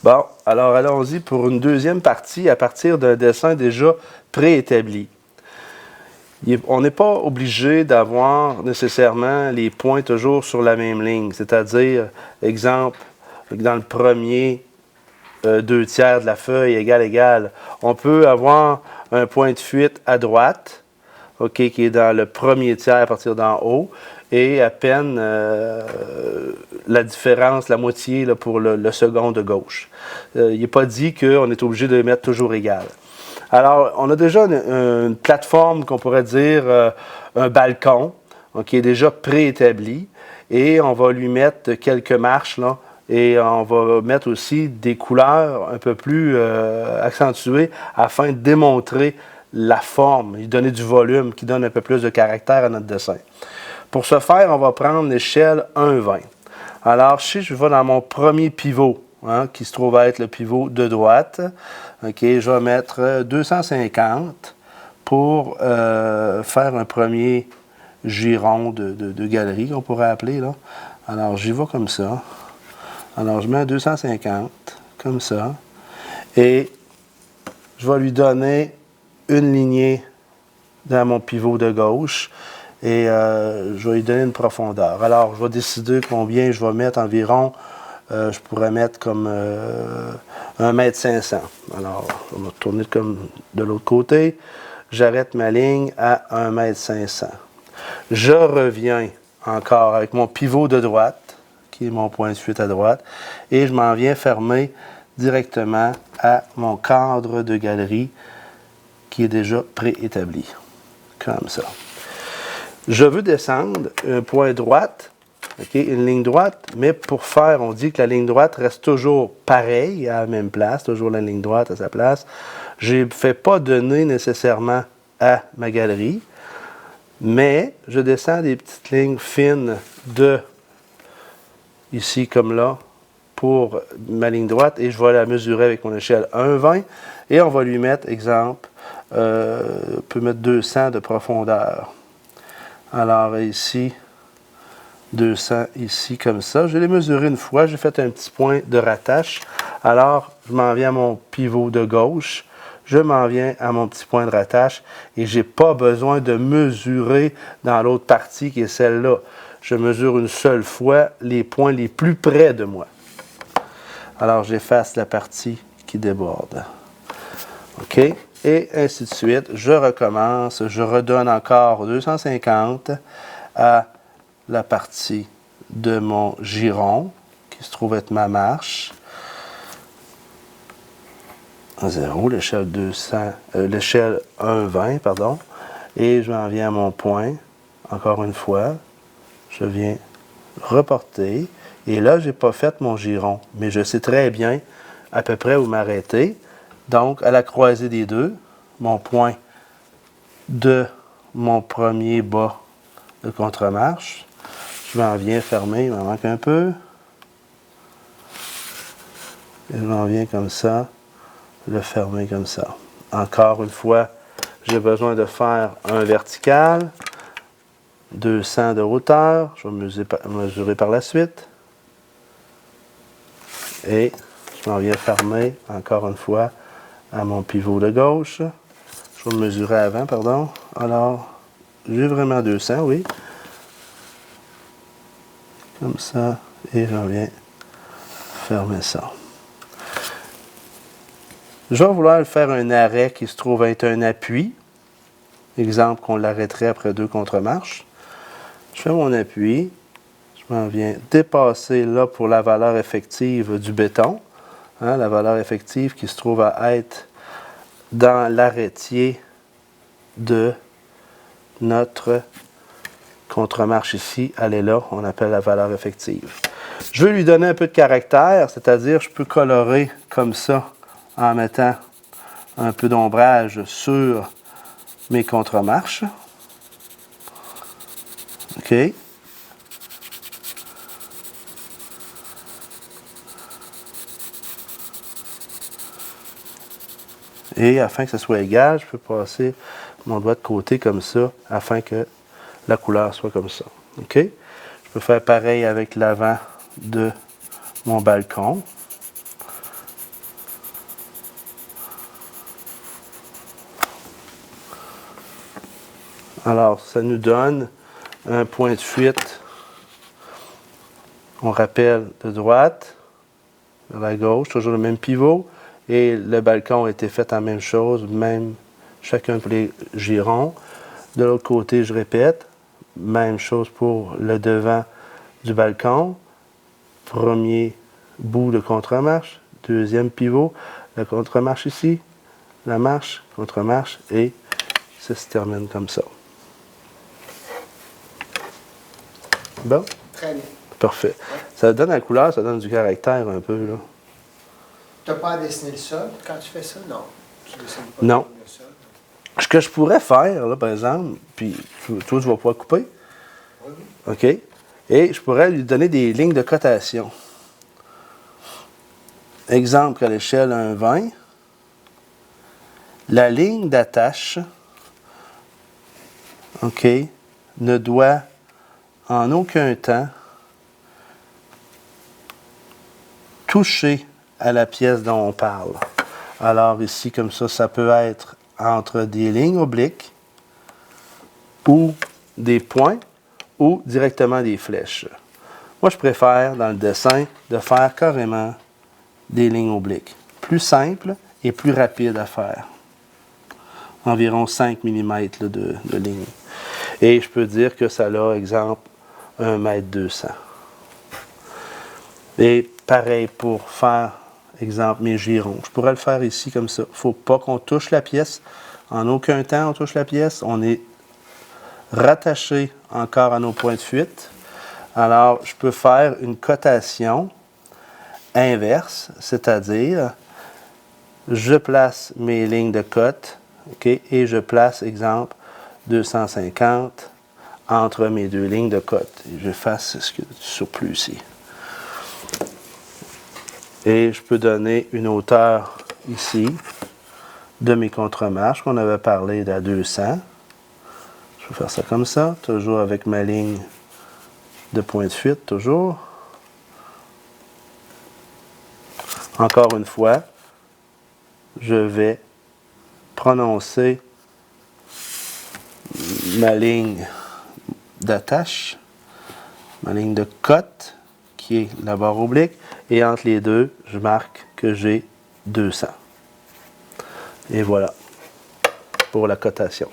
Bon, alors allons-y pour une deuxième partie à partir d'un dessin déjà préétabli. On n'est pas obligé d'avoir nécessairement les points toujours sur la même ligne. C'est-à-dire, exemple, dans le premier 2/3 de la feuille égale, on peut avoir un point de fuite à droite, okay, qui est dans le premier tiers à partir d'en haut, et à peine la différence, la moitié là, pour le second de gauche. Il n'est pas dit qu'on est obligé de les mettre toujours égales. Alors, on a déjà une plateforme qu'on pourrait dire un balcon, qui est déjà préétabli, et on va lui mettre quelques marches, là, et on va mettre aussi des couleurs un peu plus accentuées afin de démontrer la forme, lui donner du volume, qui donne un peu plus de caractère à notre dessin. Pour ce faire, on va prendre l'échelle 1/20. Alors, si je vais dans mon premier pivot, qui se trouve être le pivot de droite, je vais mettre 250 pour faire un premier giron de galerie, qu'on pourrait appeler, là. Alors, j'y vais comme ça. Alors, je mets 250, comme ça, et je vais lui donner une lignée dans mon pivot de gauche, et je vais lui donner une profondeur. Alors, je vais décider combien je vais mettre environ. Je pourrais mettre comme 1,5 m. Alors, on va tourner comme de l'autre côté. J'arrête ma ligne à 1,5 m. Je reviens encore avec mon pivot de droite, qui est mon point de fuite à droite, et je m'en viens fermer directement à mon cadre de galerie qui est déjà préétabli. Comme ça. Je veux descendre un point droite, une ligne droite, mais pour faire, on dit que la ligne droite reste toujours pareille, à la même place, toujours la ligne droite à sa place. Je ne fais pas donner nécessairement à ma galerie, mais je descends des petites lignes fines de ici comme là pour ma ligne droite et je vais la mesurer avec mon échelle 1,20 et on va lui mettre, exemple, on peut mettre 200 de profondeur. Alors ici, 200 ici comme ça. Je l'ai mesuré une fois, j'ai fait un petit point de rattache. Alors, je m'en viens à mon pivot de gauche, je m'en viens à mon petit point de rattache et je n'ai pas besoin de mesurer dans l'autre partie qui est celle-là. Je mesure une seule fois les points les plus près de moi. Alors, j'efface la partie qui déborde. OK? Et ainsi de suite. Je recommence. Je redonne encore 250 à la partie de mon giron, qui se trouve être ma marche. 0, l'échelle 1,20, pardon. Et je m'en viens à mon point. Encore une fois, je viens reporter. Et là, je n'ai pas fait mon giron, mais je sais très bien à peu près où m'arrêter. Donc, à la croisée des deux, mon point de mon premier bas de contre-marche. Je m'en viens fermer, il m'en manque un peu. Et je m'en viens comme ça, le fermer comme ça. Encore une fois, j'ai besoin de faire un vertical, 200 de hauteur, je vais mesurer par la suite. Et je m'en viens fermer, encore une fois, à mon pivot de gauche. Je vais mesurer avant, pardon. Alors, j'ai vraiment 200, oui. Comme ça, et je viens fermer ça. Je vais vouloir faire un arrêt qui se trouve être un appui. Exemple qu'on l'arrêterait après 2 contre-marches. Je fais mon appui. Je m'en viens dépasser là pour la valeur effective du béton. La valeur effective qui se trouve à être dans l'arrêtier de notre contre-marche ici. Elle est là, on appelle la valeur effective. Je veux lui donner un peu de caractère, c'est-à-dire je peux colorer comme ça en mettant un peu d'ombrage sur mes contre-marches. OK. Et afin que ce soit égal, je peux passer mon doigt de côté comme ça, afin que la couleur soit comme ça. OK? Je peux faire pareil avec l'avant de mon balcon. Alors, ça nous donne un point de fuite. On rappelle de droite vers la gauche, toujours le même pivot. Et le balcon a été fait en même chose, même chacun pour les girons. De l'autre côté, je répète, même chose pour le devant du balcon. Premier bout de contre-marche, deuxième pivot, la contre-marche ici, la marche, contre-marche, et ça se termine comme ça. Bon? Très bien. Parfait. Ouais. Ça donne la couleur, ça donne du caractère un peu, là. Tu n'as pas à dessiner le sol quand tu fais ça? Non. Tu dessines pas Non. le sol? Ce que je pourrais faire, là, par exemple, puis toi, tu vas pouvoir couper. Oui. OK? Et je pourrais lui donner des lignes de cotation. Exemple, à l'échelle 1,20, la ligne d'attache, OK, ne doit en aucun temps toucher à la pièce dont on parle. Alors ici, comme ça peut être entre des lignes obliques ou des points ou directement des flèches. Moi, je préfère, dans le dessin, de faire carrément des lignes obliques. Plus simple et plus rapide à faire. Environ 5 mm de ligne. Et je peux dire que ça a, exemple, 1,2 m. Et pareil pour faire, exemple, mes girons. Je pourrais le faire ici comme ça. Il ne faut pas qu'on touche la pièce. En aucun temps, on touche la pièce. On est rattaché encore à nos points de fuite. Alors, je peux faire une cotation inverse, c'est-à-dire, je place mes lignes de cote, okay, et je place, exemple, 250 entre mes deux lignes de cote. Et je fasse ce que du surplus ici. Et je peux donner une hauteur ici de mes contre-marches qu'on avait parlé d'à 200. Je vais faire ça comme ça, toujours avec ma ligne de point de fuite, toujours. Encore une fois, je vais prononcer ma ligne d'attache, ma ligne de cote, qui est la barre oblique, et entre les deux, je marque que j'ai 200. Et voilà pour la cotation.